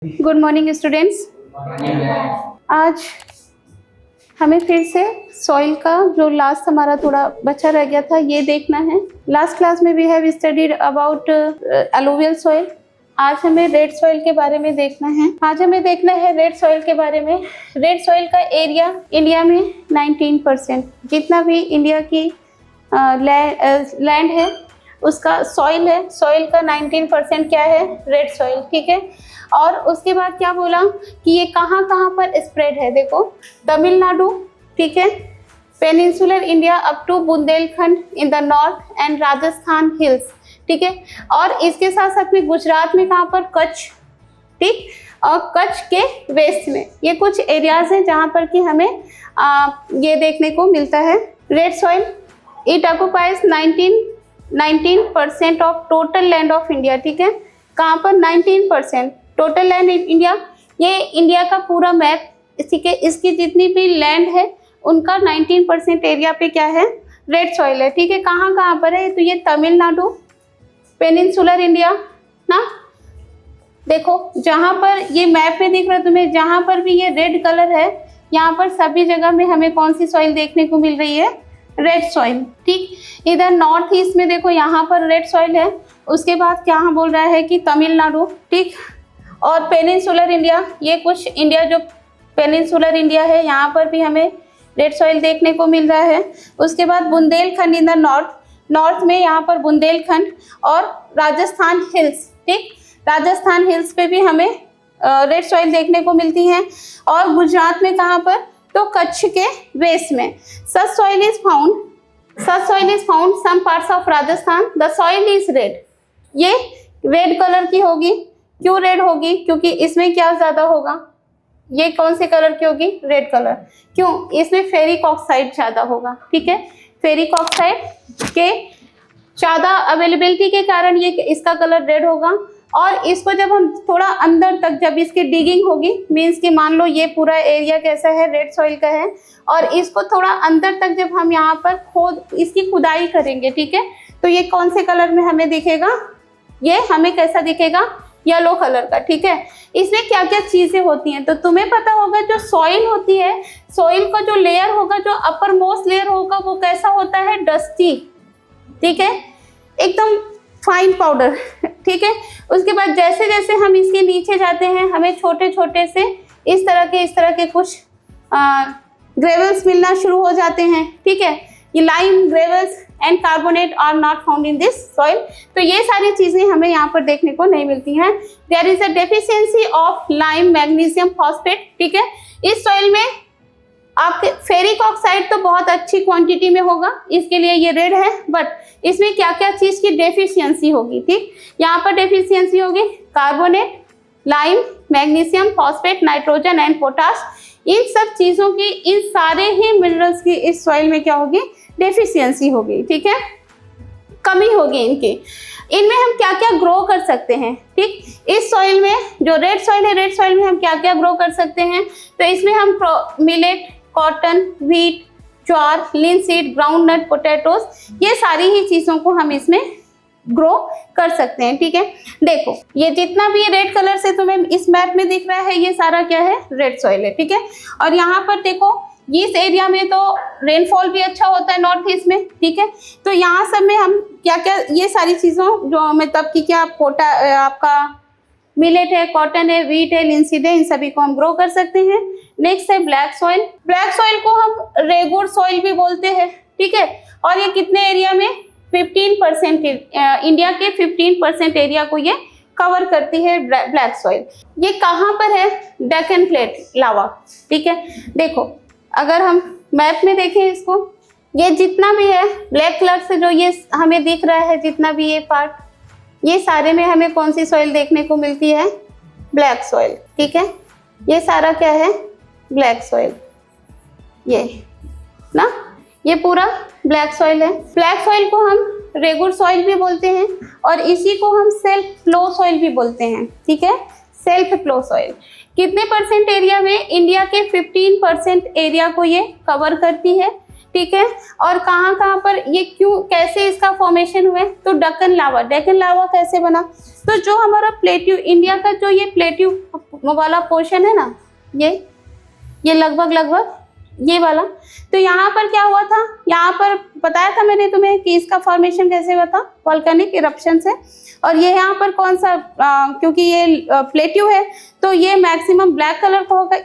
Good morning students. आज हमें फिर से सॉइल का जो लास्ट हमारा थोड़ा बचा रह गया था ये देखना है। लास्ट क्लास में we have studied about alluvial soil. आज हमें रेड सॉइल के बारे में देखना है। आज हमें देखना है रेड सॉइल के बारे में। रेड सॉइल का एरिया इंडिया में 19%। जितना भी इंडिया की लैंड है उसका सॉइल है, सॉइल का 19% क्या है? Red soil. ठीक है। और उसके बाद क्या बोला कि ये कहाँ कहाँ पर स्प्रेड है। देखो तमिलनाडु, ठीक है, peninsular India up to Bundelkhand in the north and Rajasthan hills, ठीक है। और इसके साथ साथ में गुजरात में कहाँ पर? कच्छ, ठीक, और कच्छ के वेस्ट में ये कुछ एरियाज हैं जहाँ पर कि हमें ये देखने को मिलता है। Red soil it occupies 19% of total land of India, ठीक है। कहाँ पर? 19% टोटल लैंड इन इंडिया। ये इंडिया का पूरा मैप, इसी के इसकी जितनी भी लैंड है उनका 19% एरिया पे क्या है? रेड सॉइल है, ठीक है। कहाँ कहाँ पर है? तो ये तमिलनाडु, पेनिनसुलर इंडिया ना। देखो जहाँ पर ये मैप में दिख रहा है तुम्हें, जहाँ पर भी ये रेड कलर है यहाँ पर सभी जगह में हमें कौन सी सॉइल देखने को मिल रही है? रेड सॉइल, ठीक। इधर नॉर्थ ईस्ट में देखो यहाँ पर रेड सॉइल है। उसके बाद क्या बोल रहा है कि तमिलनाडु, ठीक, और पेनिनसुलर इंडिया, ये कुछ इंडिया जो पेनिनसुलर इंडिया है यहाँ पर भी हमें रेड सॉइल देखने को मिल रहा है। उसके बाद बुंदेलखंड इन द नॉर्थ में यहाँ पर बुंदेलखंड और राजस्थान हिल्स, ठीक, राजस्थान हिल्स पे भी हमें रेड सॉइल देखने को मिलती है। और गुजरात में कहाँ पर? तो कच्छ के वेस्ट में। Such soil is found some parts of Rajasthan, the soil is red. ये रेड कलर की होगी। क्यों रेड होगी? क्योंकि इसमें क्या ज्यादा होगा? ये कौन से कलर की होगी? Red colour. क्यों? इसमें फेरिक ऑक्साइड ज्यादा होगा, ठीक है। फेरिक ऑक्साइड के ज्यादा अवेलेबिलिटी के कारण ये इसका कलर रेड होगा। और इसको जब हम थोड़ा अंदर तक जब इसकी डिगिंग होगी, मीन्स कि मान लो ये पूरा एरिया कैसा है? रेड सॉइल का है, और इसको थोड़ा अंदर तक जब हम यहाँ पर इसकी खुदाई करेंगे, ठीक है, तो ये कौन से कलर में हमें दिखेगा? ये हमें कैसा दिखेगा? येलो कलर का, ठीक है। इसमें क्या क्या चीजें होती हैं तो तुम्हें पता होगा। जो सॉइल होती है, सॉइल का जो लेयर होगा, जो अपर मोस्ट लेयर होगा, वो कैसा होता है? डस्टी, ठीक है, एकदम फाइन पाउडर, ठीक है। उसके बाद जैसे जैसे हम इसके नीचे जाते हैं हमें छोटे छोटे से इस तरह के कुछ ग्रेवल्स मिलना शुरू हो जाते हैं, ठीक है। ये lime, gravels and carbonate are not found in this soil. तो ये सारी चीजें हमें यहाँ पर देखने को नहीं मिलती हैं। There is a deficiency of lime, magnesium phosphate, ठीक है। इस सॉइल में आपके फेरिक ऑक्साइड तो बहुत अच्छी क्वांटिटी में होगा, इसके लिए ये रेड है। बट इसमें क्या क्या चीज की डेफिशिएंसी होगी, ठीक। यहाँ पर डेफिशिएंसी होगी carbonate, lime, magnesium phosphate, nitrogen and potash. इन सब चीजों की, इन सारे ही मिनरल्स की इस सॉइल में क्या होगी? डेफिशिएंसी होगी, ठीक है, कमी होगी इनकी। इनमें हम क्या क्या ग्रो कर सकते हैं, ठीक। इस सॉइल में जो रेड सॉइल है, रेड सॉइल में हम क्या क्या ग्रो कर सकते हैं? तो इसमें हम मिलेट, कॉटन, व्हीट, ज्वार, लिनसीड, ग्राउंडनट, पोटैटोज, ये सारी ही चीजों को हम इसमें ग्रो कर सकते हैं, ठीक है। देखो ये जितना भी रेड कलर से तुम्हें इस मैप में दिख रहा है ये सारा क्या है? रेड सॉइल है, ठीक है। और यहाँ पर देखो इस एरिया में तो रेनफॉल भी अच्छा होता है नॉर्थ ईस्ट में, ठीक है। तो यहाँ सब में हम क्या क्या ये सारी चीज़ों जो मतलब कि क्या आपका मिलेट है, कॉटन है, व्हीट है, लिनसीड है, इन सभी को हम ग्रो कर सकते हैं। नेक्स्ट है ब्लैक सॉइल। ब्लैक सॉइल को हम रेगुड सॉइल भी बोलते हैं, ठीक है। और ये कितने एरिया में? 15%, इंडिया के 15% एरिया को ये कवर करती है ब्लैक सॉइल। ये कहाँ पर है? डेक्कन प्लेट लावा, ठीक है। देखो अगर हम मैप में देखें इसको, ये जितना भी है ब्लैक कलर से जो ये हमें दिख रहा है, जितना भी ये पार्ट, ये सारे में हमें कौन सी सॉइल देखने को मिलती है? ब्लैक सॉइल, ठीक है। ये सारा क्या है? ब्लैक सॉइल, ये ना, ये पूरा ब्लैक सॉइल है। ब्लैक सॉइल को हम रेगुलर सॉइल भी बोलते हैं और इसी को हम सेल्फ फ्लो सॉइल भी बोलते हैं, ठीक है, सेल्फ फ्लो सॉइल। कितने परसेंट एरिया में? इंडिया के 15% एरिया को ये कवर करती है। ठीक है। और कहाँ कहाँ पर ये क्यों, कैसे इसका फॉर्मेशन हुए, तो डेक्कन लावा कैसे बना, तो जो हमारा प्लेट्यू इंडिया का जो ये प्लेट्यू वाला पोर्शन है ना, ये लगभग ये वाला, तो यहाँ पर क्या हुआ था, यहाँ पर बताया था मैंने तुम्हें कि इसका फॉर्मेशन कैसे हुआ था, वोल्केनिक इरप्शन से। और ये यहाँ पर कौन सा, क्योंकि ये प्लेट्यू है तो ये मैक्सिमम ब्लैक कलर का होगा,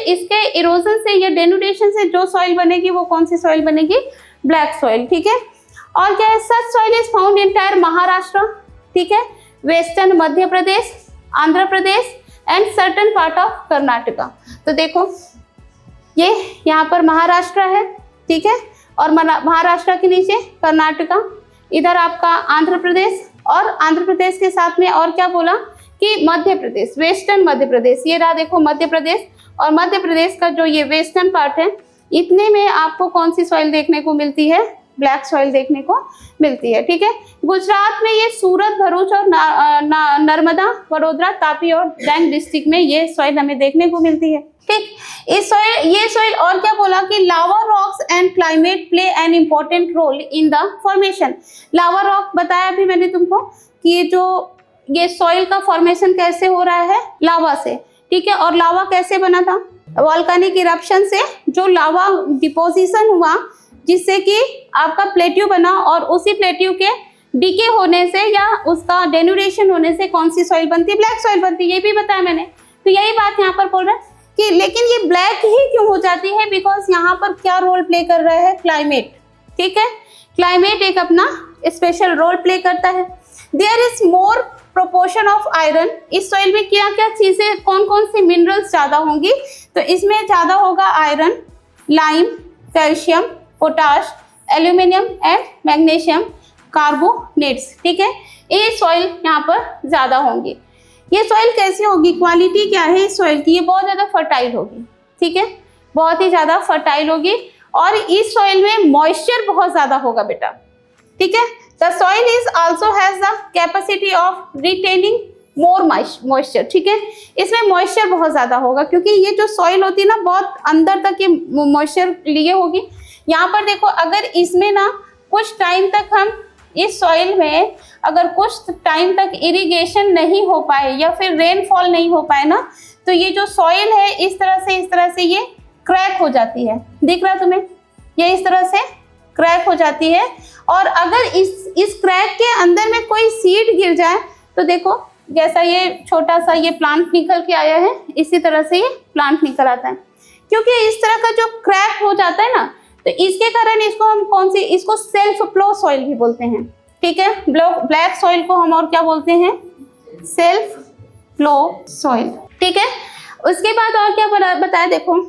इसके इरोजन से या डेनुडेशन से जो सॉइल बनेगी वो कौन सी सॉइल बनेगी, ब्लैक सॉइल, ठीक है। और क्या है, such soil is found entire Maharashtra, ठीक है, western Madhya Pradesh, Andhra Pradesh and certain part of Karnataka. तो देखो ये यहाँ पर महाराष्ट्र है, ठीक है, और महाराष्ट्र के नीचे कर्नाटका, इधर आपका आंध्र प्रदेश, और आंध्र प्रदेश के साथ में और क्या बोला कि मध्य प्रदेश, वेस्टर्न मध्य प्रदेश, ये रहा देखो मध्य प्रदेश, और मध्य प्रदेश का जो ये वेस्टर्न पार्ट है, इतने में आपको कौन सी सॉइल देखने को मिलती है, ब्लैक सॉइल देखने को मिलती है, ठीक है। गुजरात में ये सूरत, भरूच और नर्मदा, वडोदरा, तापी और डांग डिस्ट्रिक्ट में ये सॉइल हमें देखने को मिलती है, ठीक। ये सॉइल और क्या बोला कि lava rocks and climate play an important role in the formation. Lava rock बताया अभी मैंने तुमको कि ये सॉइल का फॉर्मेशन कैसे हो रहा है, लावा से, ठीक है। और लावा कैसे बना था, वोल्केनिक इरप्शन से जो लावा डिपोजिशन हुआ, जिससे कि आपका प्लेट्यू बना, और उसी प्लेट्यू के डीके होने से या उसका डेनुडेशन होने से कौन सी सॉइल बनती है, ब्लैक सॉइल बनती है, ये भी बताया मैंने। तो यही बात यहाँ पर बोल रहा है कि लेकिन ये ब्लैक ही क्यों हो जाती है, बिकॉज यहाँ पर क्या रोल प्ले कर रहा है, क्लाइमेट, ठीक है। क्लाइमेट एक अपना स्पेशल रोल प्ले करता है। There is more proportion of iron, इस सॉइल में क्या क्या चीजें, कौन कौन सी मिनरल्स ज्यादा होंगी, तो इसमें ज्यादा होगा iron, lime, calcium, potash, aluminium and magnesium carbonates, ठीक है। ये सॉइल यहाँ पर ज्यादा होंगी। ये सॉइल कैसी होगी, क्वालिटी क्या है इस सॉइल की, ये बहुत ज्यादा फर्टाइल होगी, ठीक है, बहुत ही ज्यादा फर्टाइल होगी। और इस सॉइल में मॉइस्चर बहुत ज्यादा होगा बेटा, ठीक है। The soil is also has the capacity of retaining more moisture, ठीक है। इसमें मॉइस्चर बहुत ज्यादा होगा, क्योंकि ये जो सॉइल होती है ना, बहुत अंदर तक ये मॉइस्चर लिए होगी। यहाँ पर देखो, अगर इसमें ना कुछ टाइम तक हम इस सॉइल में अगर कुछ टाइम तक इरिगेशन नहीं हो पाए या फिर रेनफॉल नहीं हो पाए ना, तो ये जो सॉइल है इस तरह से ये क्रैक हो जाती है, दिख रहा तुम्हें, ये इस तरह से क्रैक हो जाती है। और अगर इस क्रैक के अंदर में कोई सीड गिर जाए, तो देखो जैसा ये छोटा सा ये प्लांट निकल के आया है, इसी तरह से ये प्लांट निकल आता है। क्योंकि इस तरह का जो क्रैक हो जाता है ना, तो इसके कारण इसको हम इसको सेल्फ फ्लो सॉइल भी बोलते हैं, ठीक है। ब्लैक सॉइल को हम और क्या बोलते हैं, सेल्फ फ्लो सॉइल, ठीक है। उसके बाद और क्या बताया, देखो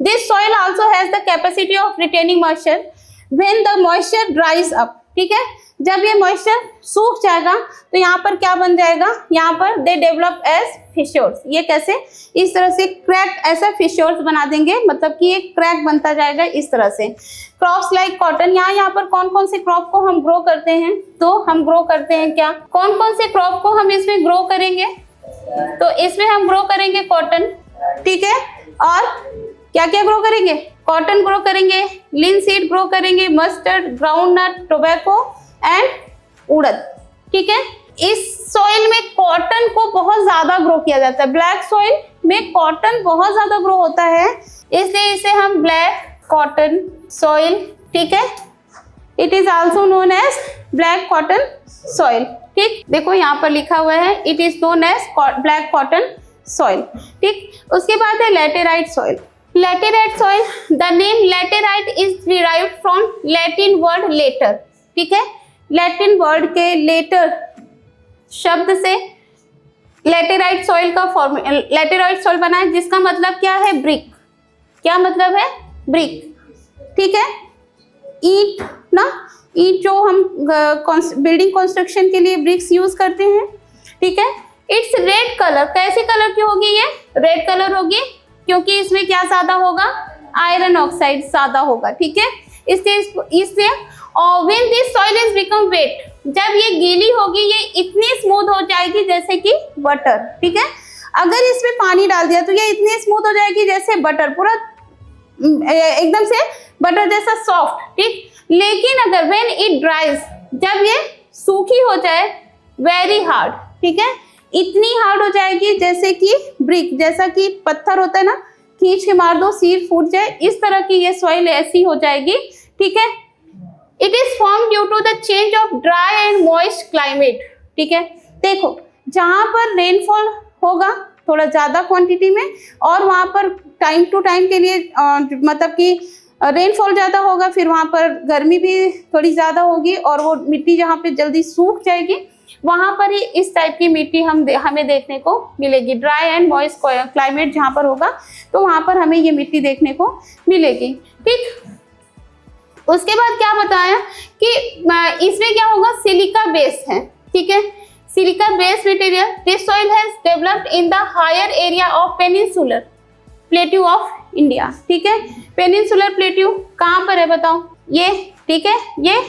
this soil also has the capacity of retaining moisture when the moisture ड्राइज up, ठीक है। जब ये मॉइस्चर सूख जाएगा तो यहाँ पर क्या बन जाएगा, यहाँ पर दे डेवलप एज फिशर्स। ये कैसे, इस तरह से क्रैक, ऐसा फिशर्स बना देंगे, मतलब कि एक क्रैक बनता जाएगा इस तरह से। क्रॉप्स लाइक कॉटन, यहाँ पर कौन कौन से क्रॉप को हम ग्रो करते हैं, तो हम ग्रो करते हैं क्या, कौन कौन से क्रॉप को हम इसमें ग्रो करेंगे, तो इसमें हम ग्रो करेंगे कॉटन, ठीक है। और क्या क्या ग्रो करेंगे, कॉटन ग्रो करेंगे, लिनसीड ग्रो करेंगे, मस्टर्ड, ग्राउंडनट, टोबैको एंड उड़द, ठीक है। इस सॉइल में कॉटन को बहुत ज्यादा ग्रो किया जाता है, ब्लैक सॉइल में कॉटन बहुत ज्यादा ग्रो होता है, इसलिए इसे हम ब्लैक कॉटन सॉइल, ठीक है, it is also known as black cotton soil, ठीक। देखो यहाँ पर लिखा हुआ है, it is known as black cotton soil, ठीक। उसके बाद है laterite soil. Laterite soil, the name laterite is derived from Latin word later, ठीक है। लैटिन वर्ड के लेटर शब्द से लैटेराइट सॉइल का लैटेराइट सॉइल बना है, जिसका मतलब क्या है, ब्रिक। क्या मतलब है, ब्रिक, ठीक है। ईंट ना, ईंट जो हम बिल्डिंग कंस्ट्रक्शन के लिए ब्रिक्स यूज करते हैं, ठीक है। इट्स रेड कलर, कैसे कलर की होगी, ये रेड कलर होगी, क्योंकि इसमें क्या ज्यादा होगा, आयरन ऑक्साइड ज्यादा होगा, ठीक है। इसलिए when this soil is become wait, जब ये गीली होगी ये इतनी स्मूथ हो जाएगी जैसे कि बटर, ठीक है। अगर इसमें पानी डाल दिया तो ये इतनी स्मूथ हो जाएगी जैसे बटर, पूरा एकदम से बटर जैसा सॉफ्ट, ठीक। लेकिन अगर व्हेन इट ड्राइज, जब ये सूखी हो जाए, वेरी हार्ड, ठीक है, इतनी हार्ड हो जाएगी जैसे कि ब्रिक, जैसा कि पत्थर होता है ना, खींच के मार दो सिर फूट जाए, इस तरह की ये सॉइल ऐसी हो जाएगी, ठीक है। It is form due to the change of dry and moist climate, ठीक है। देखो जहां पर रेनफॉल होगा थोड़ा ज्यादा क्वांटिटी में, और वहां पर टाइम टू टाइम के लिए मतलब कि रेनफॉल ज्यादा होगा, फिर वहां पर गर्मी भी थोड़ी ज्यादा होगी, और वो मिट्टी जहाँ पे जल्दी सूख जाएगी, वहां पर ही इस टाइप की मिट्टी हमें देखने को मिलेगी। ड्राई एंड मॉइस्ट क्लाइमेट जहाँ पर होगा तो वहां पर हमें ये मिट्टी देखने को मिलेगी, ठीक। उसके बाद क्या बताया कि इसमें क्या होगा, सिलिका बेस है, ठीक है, silica base material. This soil has developed in the higher area of peninsular plateau of India, ठीक है। पेनिनसुलर प्लेट्यू कहाँ पर है बताओ, ये, ठीक है, ये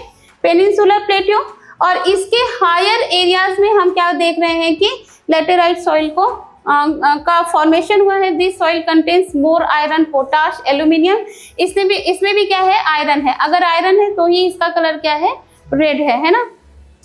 पेनिनसुलर प्लेट्यू, और इसके हायर एरियाज में हम क्या देख रहे हैं कि लैटेराइट सॉइल को का फॉर्मेशन हुआ है। This soil contains more iron, potash, aluminium. इसमें भी क्या है, आयरन है। अगर आयरन है तो ही इसका कलर क्या है, रेड है ना।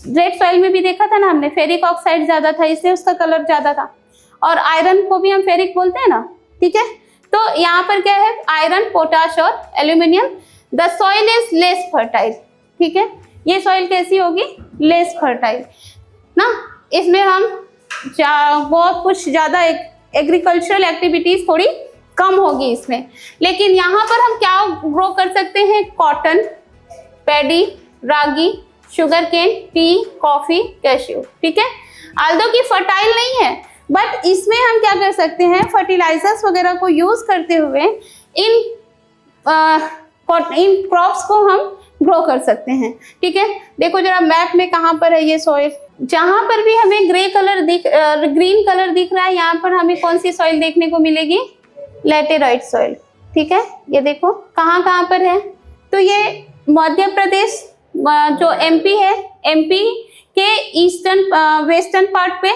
रेड सॉइल में भी देखा था ना हमने, फेरिक ऑक्साइड ज्यादा था इसलिए उसका कलर ज्यादा था, और आयरन को भी हम फेरिक बोलते हैं ना, ठीक है। तो यहाँ पर क्या है, आयरन, पोटाश और aluminium. The soil is less fertile, ठीक है, ये सॉइल कैसी होगी, लेस फर्टाइल ना। इसमें हम बहुत कुछ ज्यादा एग्रीकल्चरल एक्टिविटीज थोड़ी कम होगी इसमें, लेकिन यहाँ पर हम क्या ग्रो कर सकते हैं, cotton, paddy, ragi, sugar cane, tea, coffee, cashew, ठीक है। आल्दो की फर्टाइल नहीं है, बट इसमें हम क्या कर सकते हैं, फर्टिलाइजर्स वगैरह को यूज करते हुए इन क्रॉप्स को हम ग्रो कर सकते हैं, ठीक है। देखो जरा मैप में कहाँ पर है ये सॉइल, जहां पर भी हमें ग्रीन कलर दिख रहा है, यहाँ पर हमें कौन सी सॉइल देखने को मिलेगी, लैटेराइट सॉइल, ठीक है। ये देखो कहाँ कहाँ पर है, तो ये मध्य प्रदेश, जो एमपी है, एमपी के वेस्टर्न पार्ट पे,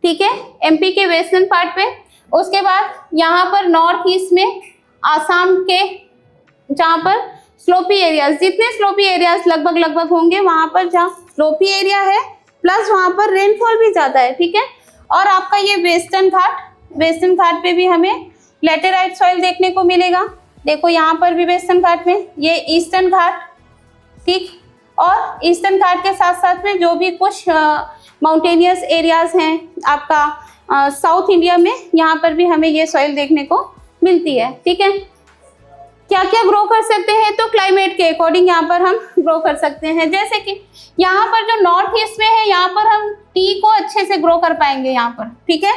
ठीक है, एमपी के वेस्टर्न पार्ट पे। उसके बाद यहाँ पर नॉर्थ ईस्ट में आसाम के, जहाँ पर स्लोपी एरियाज, जितने स्लोपी एरियाज लगभग होंगे, वहां पर जहाँ स्लोपी एरिया है प्लस वहां पर रेनफॉल भी ज्यादा है, ठीक है। और आपका ये वेस्टर्न घाट पे भी हमें लैटेराइट सॉइल देखने को मिलेगा। देखो यहाँ पर भी वेस्टर्न घाट में, ये ईस्टर्न घाट, ठीक। और ईस्टर्न घाट के साथ साथ में जो भी कुछ माउंटेनियस एरियाज हैं आपका साउथ इंडिया में, यहाँ पर भी हमें ये सॉइल देखने को मिलती है, ठीक है। क्या क्या ग्रो कर सकते हैं, तो क्लाइमेट के अकॉर्डिंग यहाँ पर हम ग्रो कर सकते हैं। जैसे कि यहाँ पर जो नॉर्थ ईस्ट में है, यहाँ पर हम टी को अच्छे से ग्रो कर पाएंगे यहाँ पर, ठीक है।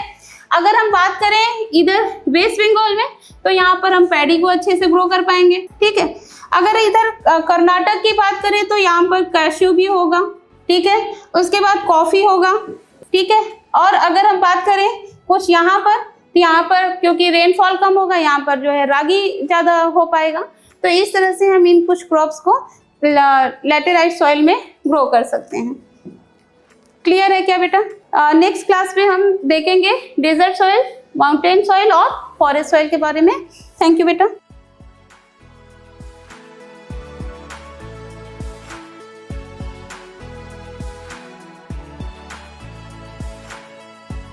अगर हम बात करें इधर वेस्ट बंगाल में, तो यहाँ पर हम पैडी को अच्छे से ग्रो कर पाएंगे, ठीक है। अगर इधर कर्नाटक की बात करें तो यहाँ पर कैश्यू भी होगा, ठीक है। उसके बाद कॉफी होगा, ठीक है। और अगर हम बात करें कुछ यहाँ पर, तो यहाँ पर क्योंकि रेनफॉल कम होगा, यहाँ पर जो है रागी ज्यादा हो पाएगा। तो इस तरह से हम इन कुछ क्रॉप्स को लैटेराइट सॉइल में ग्रो कर सकते हैं। क्लियर है क्या बेटा? नेक्स्ट क्लास में हम देखेंगे डेजर्ट सॉइल, माउंटेन सॉइल और फॉरेस्ट सॉइल के बारे में। थैंक यू बेटा।